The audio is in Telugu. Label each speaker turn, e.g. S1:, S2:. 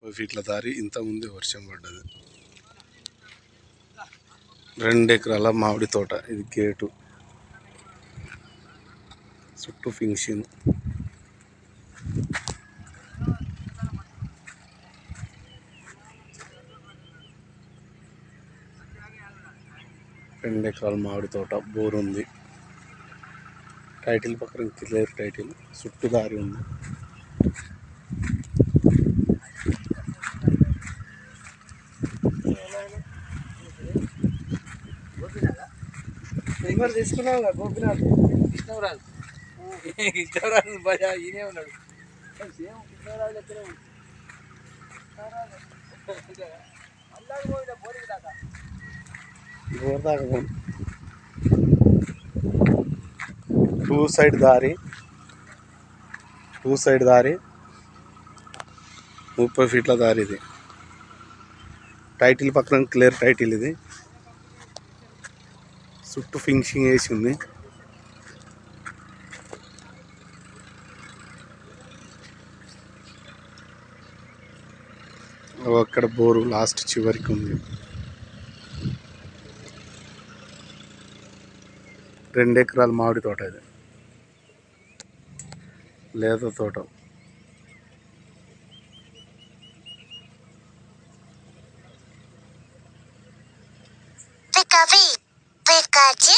S1: ఫీట్ల దారి ఇంతకుముందే వర్షం పడ్డది. 2 ఎకరాల మామిడి తోట. ఇది గేటు, చుట్టూ ఫినిషింగ్. రెండు ఎకరాల మామిడి తోట, బోర్ ఉంది. టైటిల్ పక్కన క్లియర్ టైటిల్, చుట్టూ దారి ఉంది.
S2: తీసుకున్నావు గోపినాథ్ కృష్ణరాజు కృష్ణరాజు భయ ఈయనే ఉన్నాడు. కృష్ణరాజు ఎక్కడే
S1: బోర్ దాకా టూ సైడ్ దారి 30 ఫీట్ల దారి. ఇది టైటిల్ పక్కన క్లియర్ టైటిల్. ఇది చుట్టూ ఫినిషింగ్ వేసి ఉంది. అక్కడ బోరు లాస్ట్ చివరికి ఉంది. 2 ఎకరాల మామిడి తోట. ఇది లేత తోట.
S3: Pikachu.